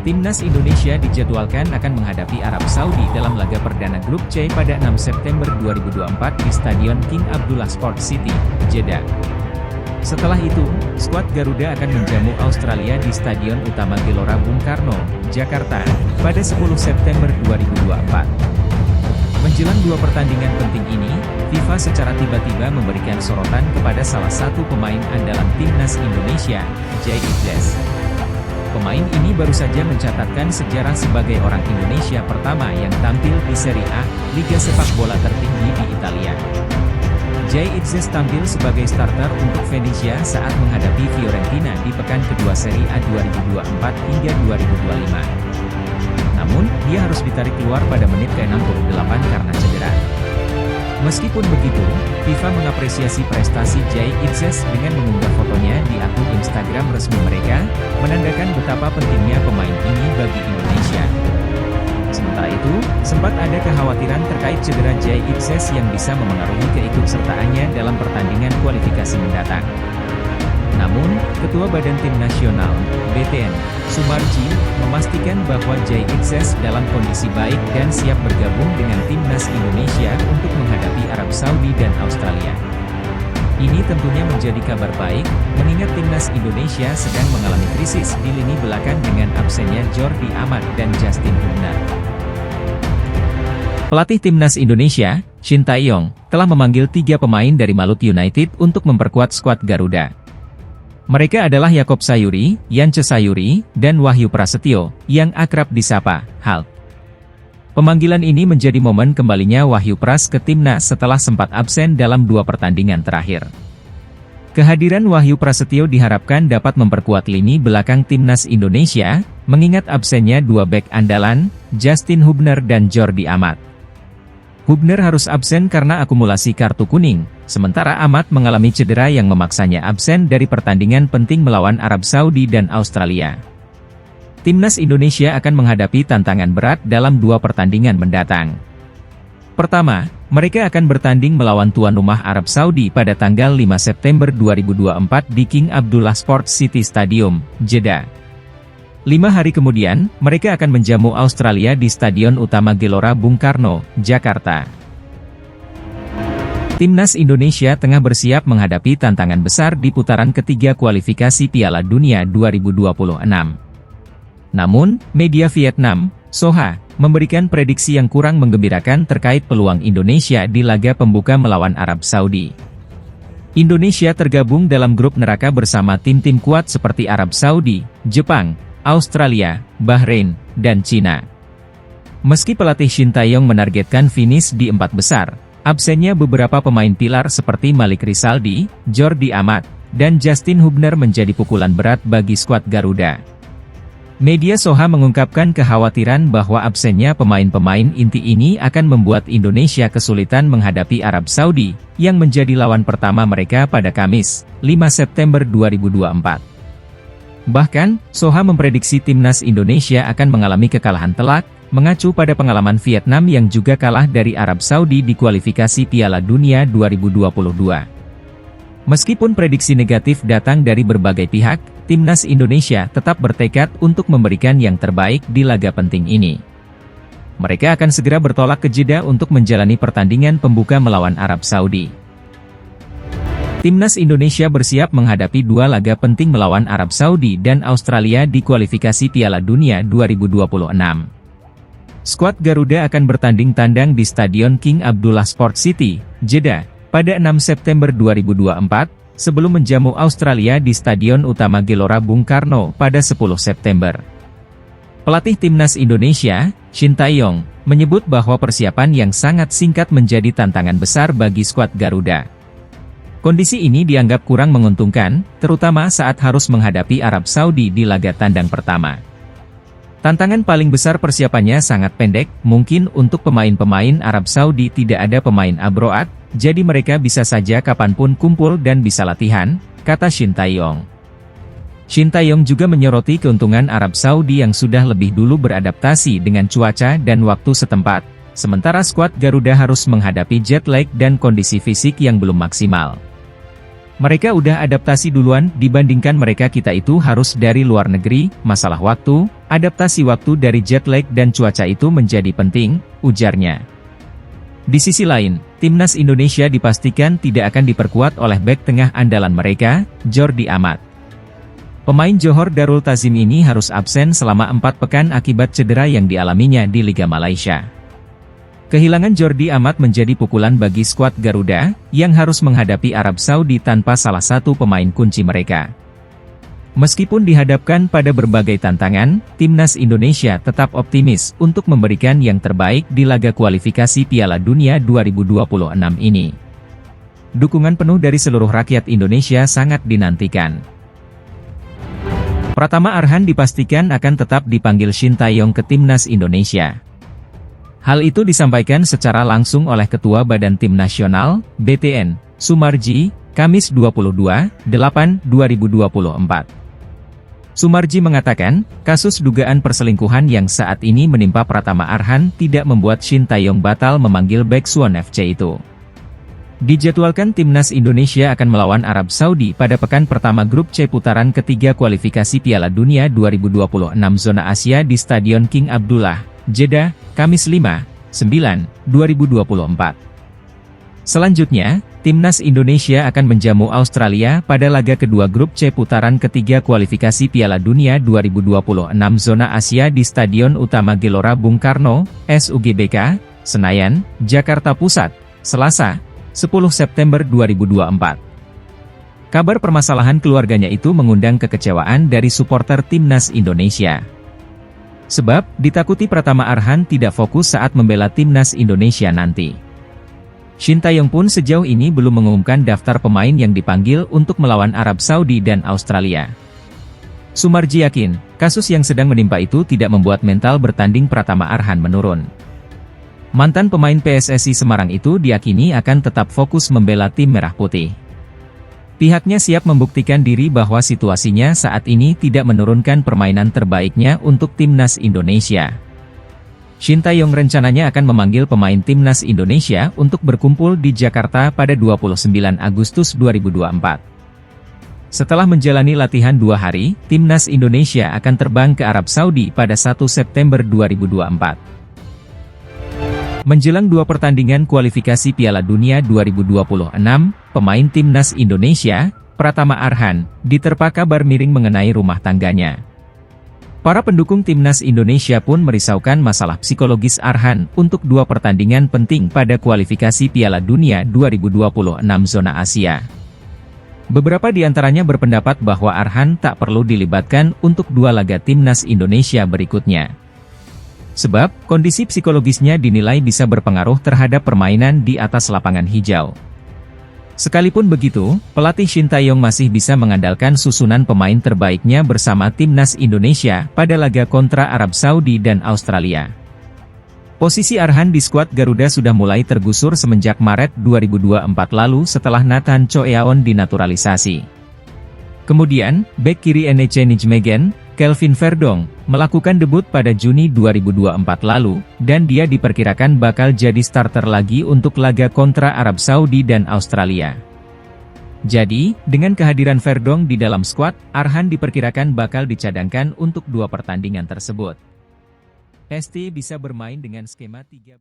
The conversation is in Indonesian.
Timnas Indonesia dijadwalkan akan menghadapi Arab Saudi dalam laga perdana grup C pada 6 September 2024 di Stadion King Abdullah Sports City, Jeddah. Setelah itu, skuad Garuda akan menjamu Australia di Stadion Utama Gelora Bung Karno, Jakarta, pada 10 September 2024. Menjelang dua pertandingan penting ini, FIFA secara tiba-tiba memberikan sorotan kepada salah satu pemain andalan Timnas Indonesia, Jai Idzes. Pemain ini baru saja mencatatkan sejarah sebagai orang Indonesia pertama yang tampil di Serie A, liga sepak bola tertinggi di Italia. Jai Idzes tampil sebagai starter untuk Venezia saat menghadapi Fiorentina di pekan kedua Serie A 2024 hingga 2025. Namun, dia harus ditarik keluar pada menit ke-68 karena cedera. Meskipun begitu, FIFA mengapresiasi prestasi Jai Idzes dengan mengunggah fotonya di akun Instagram resmi mereka, menandakan betapa pentingnya pemain ini bagi Indonesia. Sementara itu, sempat ada kekhawatiran terkait cedera Jai Idzes yang bisa memengaruhi keikutsertaannya dalam pertandingan kualifikasi mendatang. Namun, Ketua Badan Tim Nasional, BTN, Sumarji, memastikan bahwa Jai Idzes dalam kondisi baik dan siap bergabung dengan Timnas Indonesia untuk menghadapi Arab Saudi dan Australia. Ini tentunya menjadi kabar baik, mengingat Timnas Indonesia sedang mengalami krisis di lini belakang dengan absennya Jordi Amat dan Justin Hubner. Pelatih Timnas Indonesia, Shin Tae-yong, telah memanggil 3 pemain dari Maluku United untuk memperkuat skuad Garuda. Mereka adalah Yaakob Sayuri, Yance Sayuri, dan Wahyu Prasetyo, yang akrab disapa Hulk. Pemanggilan ini menjadi momen kembalinya Wahyu Pras ke Timnas setelah sempat absen dalam 2 pertandingan terakhir. Kehadiran Wahyu Prasetyo diharapkan dapat memperkuat lini belakang Timnas Indonesia, mengingat absennya 2 bek andalan, Justin Hubner dan Jordi Amat. Hubner harus absen karena akumulasi kartu kuning, sementara Amat mengalami cedera yang memaksanya absen dari pertandingan penting melawan Arab Saudi dan Australia. Timnas Indonesia akan menghadapi tantangan berat dalam 2 pertandingan mendatang. Pertama, mereka akan bertanding melawan tuan rumah Arab Saudi pada tanggal 5 September 2024 di King Abdullah Sports City Stadium, Jeddah. 5 hari kemudian, mereka akan menjamu Australia di Stadion Utama Gelora Bung Karno, Jakarta. Timnas Indonesia tengah bersiap menghadapi tantangan besar di putaran ketiga kualifikasi Piala Dunia 2026. Namun, media Vietnam, Soha, memberikan prediksi yang kurang menggembirakan terkait peluang Indonesia di laga pembuka melawan Arab Saudi. Indonesia tergabung dalam grup neraka bersama tim-tim kuat seperti Arab Saudi, Jepang, Australia, Bahrain, dan Cina. Meski pelatih Shin Tae-yong menargetkan finish di 4 besar, absennya beberapa pemain pilar seperti Malik Rizaldi, Jordi Amat, dan Justin Hubner menjadi pukulan berat bagi skuad Garuda. Media Soha mengungkapkan kekhawatiran bahwa absennya pemain-pemain inti ini akan membuat Indonesia kesulitan menghadapi Arab Saudi, yang menjadi lawan pertama mereka pada Kamis, 5 September 2024. Bahkan, Soha memprediksi Timnas Indonesia akan mengalami kekalahan telak, mengacu pada pengalaman Vietnam yang juga kalah dari Arab Saudi di kualifikasi Piala Dunia 2022. Meskipun prediksi negatif datang dari berbagai pihak, Timnas Indonesia tetap bertekad untuk memberikan yang terbaik di laga penting ini. Mereka akan segera bertolak ke Jeddah untuk menjalani pertandingan pembuka melawan Arab Saudi. Timnas Indonesia bersiap menghadapi 2 laga penting melawan Arab Saudi dan Australia di kualifikasi Piala Dunia 2026. Skuad Garuda akan bertanding tandang di Stadion King Abdullah Sports City, Jeddah, pada 6 September 2024, sebelum menjamu Australia di Stadion Utama Gelora Bung Karno pada 10 September. Pelatih Timnas Indonesia, Shin Tae-yong, menyebut bahwa persiapan yang sangat singkat menjadi tantangan besar bagi skuad Garuda. Kondisi ini dianggap kurang menguntungkan, terutama saat harus menghadapi Arab Saudi di laga tandang pertama. Tantangan paling besar persiapannya sangat pendek, mungkin untuk pemain-pemain Arab Saudi tidak ada pemain abroad, jadi mereka bisa saja kapanpun kumpul dan bisa latihan, kata Shin Tae-yong. Shin Tae-yong juga menyoroti keuntungan Arab Saudi yang sudah lebih dulu beradaptasi dengan cuaca dan waktu setempat, sementara skuad Garuda harus menghadapi jet lag dan kondisi fisik yang belum maksimal. Mereka udah adaptasi duluan dibandingkan mereka, kita itu harus dari luar negeri, masalah waktu, adaptasi waktu dari jet lag dan cuaca itu menjadi penting, ujarnya. Di sisi lain, timnas Indonesia dipastikan tidak akan diperkuat oleh bek tengah andalan mereka, Jordi Amat. Pemain Johor Darul Tazim ini harus absen selama 4 pekan akibat cedera yang dialaminya di Liga Malaysia. Kehilangan Jordi Amat menjadi pukulan bagi skuad Garuda, yang harus menghadapi Arab Saudi tanpa salah satu pemain kunci mereka. Meskipun dihadapkan pada berbagai tantangan, timnas Indonesia tetap optimis untuk memberikan yang terbaik di laga kualifikasi Piala Dunia 2026 ini. Dukungan penuh dari seluruh rakyat Indonesia sangat dinantikan. Pratama Arhan dipastikan akan tetap dipanggil Shin Tae-yong ke timnas Indonesia. Hal itu disampaikan secara langsung oleh Ketua Badan Tim Nasional, BTN, Sumarji, Kamis 22/8/2024. Sumarji mengatakan, kasus dugaan perselingkuhan yang saat ini menimpa Pratama Arhan tidak membuat Shin Tae-yong batal memanggil bek Suwon FC itu. Dijadwalkan timnas Indonesia akan melawan Arab Saudi pada pekan pertama grup C putaran ketiga kualifikasi Piala Dunia 2026 zona Asia di Stadion King Abdullah, Jeddah, Kamis 5/9/2024. Selanjutnya, timnas Indonesia akan menjamu Australia pada laga kedua grup C putaran ketiga kualifikasi Piala Dunia 2026 zona Asia di Stadion Utama Gelora Bung Karno, SUGBK, Senayan, Jakarta Pusat, Selasa, 10 September 2024. Kabar permasalahan keluarganya itu mengundang kekecewaan dari supporter timnas Indonesia. Sebab, ditakuti Pratama Arhan tidak fokus saat membela timnas Indonesia nanti. Shin Tae-yong pun sejauh ini belum mengumumkan daftar pemain yang dipanggil untuk melawan Arab Saudi dan Australia. Sumarji yakin, kasus yang sedang menimpa itu tidak membuat mental bertanding Pratama Arhan menurun. Mantan pemain PSSI Semarang itu diyakini akan tetap fokus membela tim Merah Putih. Pihaknya siap membuktikan diri bahwa situasinya saat ini tidak menurunkan permainan terbaiknya untuk timnas Indonesia. Shin Tae-yong rencananya akan memanggil pemain timnas Indonesia untuk berkumpul di Jakarta pada 29 Agustus 2024. Setelah menjalani latihan 2 hari, timnas Indonesia akan terbang ke Arab Saudi pada 1 September 2024. Menjelang 2 pertandingan kualifikasi Piala Dunia 2026, pemain timnas Indonesia, Pratama Arhan, diterpa kabar miring mengenai rumah tangganya. Para pendukung timnas Indonesia pun merisaukan masalah psikologis Arhan untuk 2 pertandingan penting pada kualifikasi Piala Dunia 2026 zona Asia. Beberapa di antaranya berpendapat bahwa Arhan tak perlu dilibatkan untuk 2 laga timnas Indonesia berikutnya. Sebab, kondisi psikologisnya dinilai bisa berpengaruh terhadap permainan di atas lapangan hijau. Sekalipun begitu, pelatih Shin Tae-yong masih bisa mengandalkan susunan pemain terbaiknya bersama timnas Indonesia pada laga kontra Arab Saudi dan Australia. Posisi Arhan di skuad Garuda sudah mulai tergusur semenjak Maret 2024 lalu setelah Nathan Choeaon dinaturalisasi. Kemudian, bek kiri NEC Nijmegen, Kelvin Verdong, melakukan debut pada Juni 2024 lalu, dan dia diperkirakan bakal jadi starter lagi untuk laga kontra Arab Saudi dan Australia. Jadi, dengan kehadiran Verdong di dalam skuad, Arhan diperkirakan bakal dicadangkan untuk 2 pertandingan tersebut. ST bisa bermain dengan skema 3